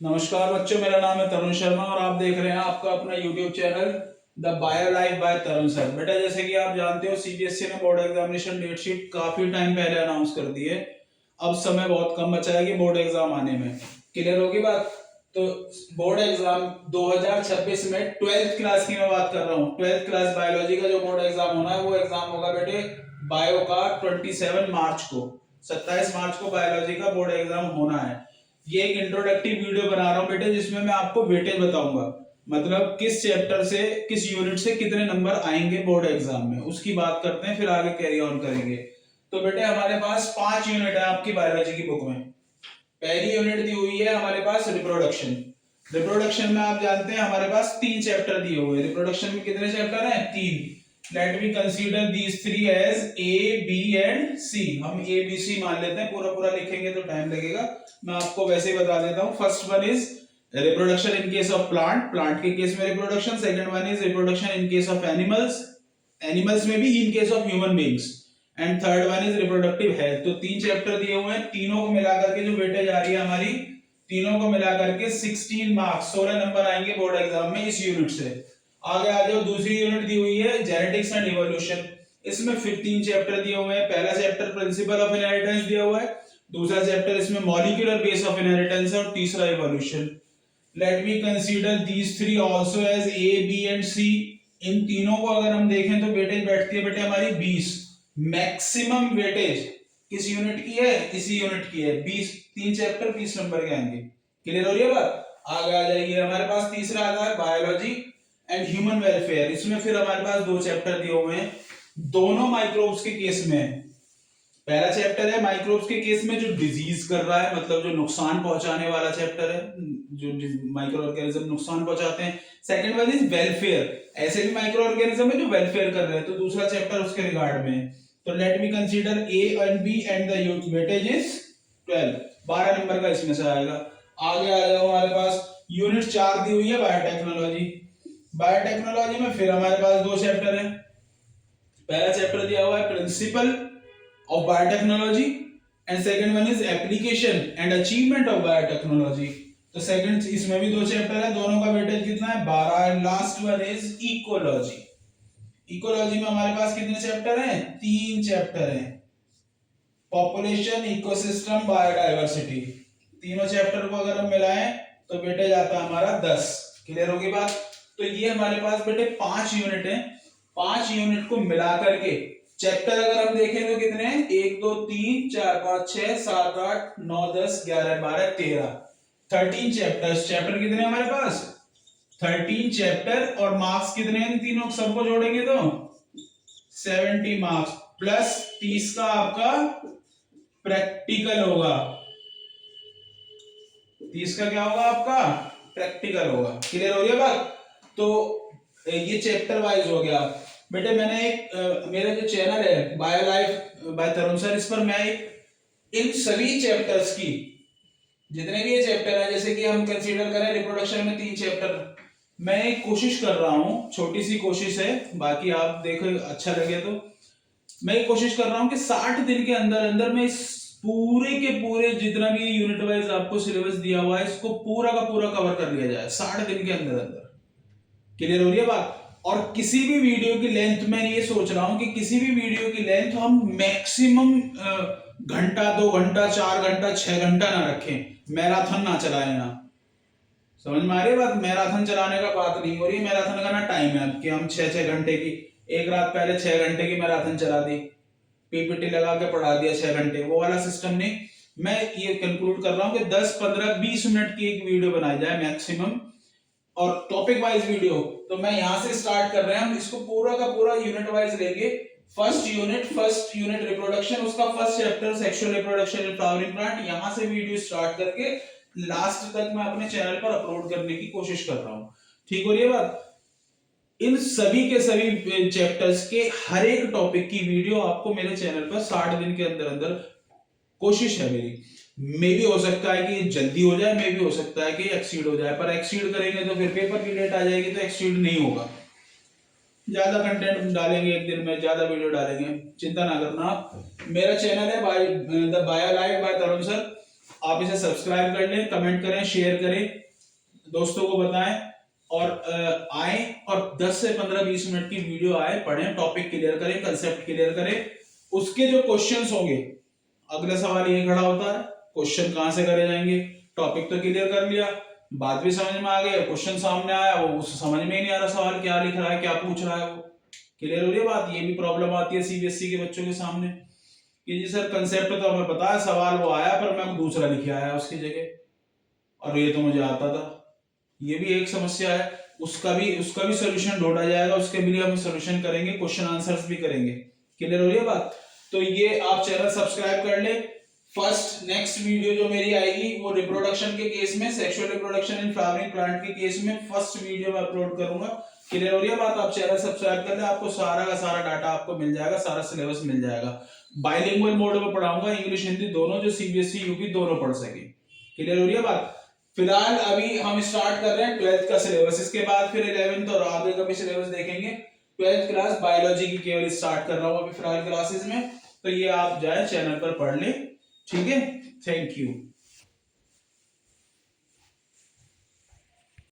नमस्कार बच्चों, मेरा नाम है तरुण शर्मा और आप देख रहे हैं आपका अपना YouTube channel the bio life by Tarun sir. बेटा, जैसे कि आप जानते हो सीबीएसई ने बोर्ड एग्जामिनेशन डेट शीट काफी टाइम पहले अनाउंस कर दी है। अब समय बहुत कम बचा है कि बोर्ड एग्जाम आने में। क्लियर होगी बात? तो बोर्ड एग्जाम 2026 में 12th क्लास की मैं बात कर रहा हूँ। 12th क्लास बायोलॉजी का जो बोर्ड एग्जाम होना है वो एग्जाम होगा बेटे बायो का 27 मार्च को। 27 मार्च को बायोलॉजी का बोर्ड एग्जाम होना है। ये एक इंट्रोडक्टिव वीडियो बना रहा हूँ बेटे, जिसमें मैं आपको वेटेज बताऊंगा, मतलब किस चैप्टर से किस यूनिट से कितने नंबर आएंगे बोर्ड एग्जाम में, उसकी बात करते हैं, फिर आगे कैरी ऑन करेंगे। तो बेटे हमारे पास 5 यूनिट है आपकी बायोलॉजी की बुक में। पहली यूनिट दी हुई है हमारे पास रिप्रोडक्शन। रिप्रोडक्शन में आप जानते हैं हमारे पास 3 चैप्टर दिए हुए हैं। रिप्रोडक्शन में कितने चैप्टर हैं? 3। Let me consider these 3 as A B and C. हम ए बी सी मान लेते हैं, पूरा पूरा लिखेंगे तो टाइम लगेगा, मैं आपको वैसे ही बता देता हूं। First one is reproduction in case of plant, plant के केस में reproduction. Second one is reproduction in case of animals, animals में भी in case of human beings. And third one is reproductive health. तो 3 chapter दिए हुए हैं, तीनों को मिलाकर के जो वेटेज आ रही है हमारी, तीनों को मिलाकर के 16 मार्क्स 16 नंबर आएंगे बोर्ड एग्जाम में इस यूनिट से। आगे आ जाओ, दूसरी यूनिट दी हुई है जेनेटिक्स एंड इवोल्यूशन। इसमें फिर 3 चैप्टर दिए हुए हैं। पहला चैप्टर प्रिंसिपल ऑफ इनहेरिटेंस दिया हुआ है, दूसरा चैप्टर इसमें मॉलिक्यूलर बेस ऑफ इनहेरिटेंस है और तीसरा evolution. Let me consider these 3 also as A B and C. इन तीनों को अगर हम देखें तो वेटेज बैठती है बेटे हमारी 20। मैक्सिमम वेटेज किस यूनिट की है? इसी यूनिट की है। 20, 3 चैप्टर 20 नंबर के आएंगे। क्लियर हो रही है बात? आगे आ जाइए, हमारे पास तीसरा आता है बायोलॉजी एंड ह्यूमन वेलफेयर। इसमें फिर हमारे पास 2 चैप्टर दिए हुए हैं, दोनों माइक्रोब्स के केस में। पहला चैप्टर है माइक्रोब्स के केस में जो डिजीज कर रहा है, मतलब जो नुकसान पहुंचाने वाला चैप्टर है, जो माइक्रो ऑर्गेनिज्म नुकसान पहुंचाते हैं। सेकंड वन इज वेलफेयर, ऐसे भी माइक्रो ऑर्गेनिज्म है जो वेलफेयर कर रहे हैं, तो दूसरा चैप्टर उसके रिगार्ड में। तो let me consider A and B and the weightage is 12, 12 number का इसमें से आएगा। आगे आ जाओ, हमारे पास यूनिट 4 दी हुई है बायोटेक्नोलॉजी। बायोटेक्नोलॉजी में फिर हमारे पास 2 चैप्टर है। पहला चैप्टर दिया हुआ है principal of biotechnology and second one is application and achievement of biotechnology। तो सेकंड इसमें भी 2 चैप्टर है, दोनों का वेटेज कितना है? 12। And last one is ecology. Ecology में हमारे पास कितने चैप्टर हैं? 3 चैप्टर हैं। Population, ecosystem, biodiversity. तीनों चैप्टर को अगर हम मिलाएं तो वेटेज आता है हमारा 10। क्लियर होगी बात? तो ये हमारे पास बेटे 5 यूनिट है। 5 यूनिट को मिला करके चैप्टर अगर हम देखें तो कितने हैं? 1 2 3 4 5 6 7 8 9 10 11 12 13, 13 चैप्टर्स। चैप्टर कितने हैं हमारे पास? 13 चैप्टर। और मार्क्स कितने हैं? इन तीनों सबको जोड़ेंगे तो 70 मार्क्स प्लस 30 का आपका प्रैक्टिकल होगा। 30 का क्या होगा आपका? प्रैक्टिकल होगा। क्लियर हो गया बात? तो ये चैप्टर वाइज हो गया बेटे। मैंने एक मेरा जो चैनल है bio life by Tarun sir, इस पर मैं इन सभी चैप्टर्स की, जितने भी ये चैप्टर है, जैसे कि हम कंसीडर करें रिप्रोडक्शन में 3 चैप्टर, मैं एक कोशिश कर रहा हूं, छोटी सी कोशिश है, बाकी आप देखो अच्छा लगे तो। मैं एक कोशिश कर रहा हूं कि 60 दिन के अंदर अंदर मैं इस पूरे के पूरे जितना भी यूनिट वाइज आपको सिलेबस दिया हुआ है इसको पूरा का पूरा कवर कर लिया जाए 60 दिन के अंदर अंदर। क्लियर हो रही है बात? और किसी भी वीडियो की लेंथ, मैं ये सोच रहा हूं कि किसी भी वीडियो की लेंथ हम मैक्सिमम घंटा, 2 घंटा, 4 घंटा, 6 घंटा ना रखें। मैराथन ना चलाएं ना। समझ में आ रही है बात? मैराथन चलाने का बात नहीं हो रही। मैराथन का ना टाइम है कि हम 6-6 घंटे की, एक रात पहले 6 घंटे की मैराथन चला दी, पीपीटी लगा के पढ़ा दिया 6 घंटे, वो वाला सिस्टम नहीं। मैं ये कंक्लूड कर रहा हूं कि 10 15 20 मिनट की एक वीडियो बनाई जाए मैक्सिमम, और टॉपिक वाइज वीडियो। तो मैं यहां से स्टार्ट कर रहे हैं, हम इसको पूरा का पूरा यूनिट वाइज लेंगे। फर्स्ट यूनिट रिप्रोडक्शन, उसका first chapter sexual reproduction in flowering plant, यहां से वीडियो स्टार्ट करके लास्ट तक मैं अपने चैनल पर अपलोड करने की कोशिश कर रहा हूं। ठीक हो रही है बात? इन सभी के सभी चैप्टर्स के हर एक टॉपिक की वीडियो आपको मेरे चैनल पर 60 दिन के अंदर अंदर, कोशिश है मेरी। मे भी हो सकता है कि जल्दी हो जाए, मे भी हो सकता है कि एक्सीड हो जाए, पर एक्सीड करेंगे तो फिर पेपर की डेट आ जाएगी तो एक्सीड नहीं होगा। ज्यादा कंटेंट डालेंगे, एक दिन में ज्यादा वीडियो डालेंगे, चिंता ना करना आप। मेरा चैनल है the bio life by Tarun sir. आप इसे सब्सक्राइब कर लें, कमेंट करें, शेयर करें, दोस्तों को बताएं और आए और 10 से 15-20 मिनट की वीडियो आए, पढ़ें, टॉपिक क्लियर करें, कंसेप्ट क्लियर करें। उसके जो क्वेश्चंस होंगे, अगला सवाल ये खड़ा होता है, क्वेश्चन कहां से करे जाएंगे, टॉपिक तो क्लियर कर लिया, बात भी समझ में आ गई, क्वेश्चन सामने आया, वो उसे समझ में ही नहीं आ रहा सवाल क्या लिख रहा है, क्या पूछ रहा है, वो क्लियर हो रही है बात। ये भी प्रॉब्लम आती है सीबीएसई के बच्चों के सामने कि जी सर कंसेप्ट तो हमें पता है, सवाल वो आया पर मैं दूसरा लिखे आया उसकी जगह, और ये तो मुझे आता था। ये भी एक समस्या है, उसका भी सोल्यूशन ढूंढा जाएगा, उसके भी लिए हम सोल्यूशन करेंगे, क्वेश्चन आंसर्स भी करेंगे। क्लियर हो रही है बात। तो ये आप चैनल सब्सक्राइब कर ले। फर्स्ट नेक्स्ट वीडियो जो मेरी आएगी वो रिप्रोडक्शन के केस में, sexual reproduction in flowering plant के केस में फर्स्ट वीडियो में अपलोड करूंगा। क्लियर हो रही है बात। आप चैनल सब्सक्राइब कर ले, आपको सारा का सारा डाटा आपको मिल जाएगा, सारा सिलेबस मिल जाएगा। बाइलिंगुअल मोड में पढ़ाऊंगा, इंग्लिश हिंदी दोनों, जो सीबीएसई यूपी दोनों पढ़ सके। क्लियर हो रही है बात। फिलहाल अभी हम स्टार्ट कर रहे हैं 12th का सिलेबस, इसके बाद फिर 11th और आगे का भी सिलेबस देखेंगे। 12th क्लास बायोलॉजी की केवल स्टार्ट कर रहा हूं अभी फिलहाल क्लासेस में, तो ये आप जाए चैनल पर पढ़ लें। ठीक है, थैंक यू।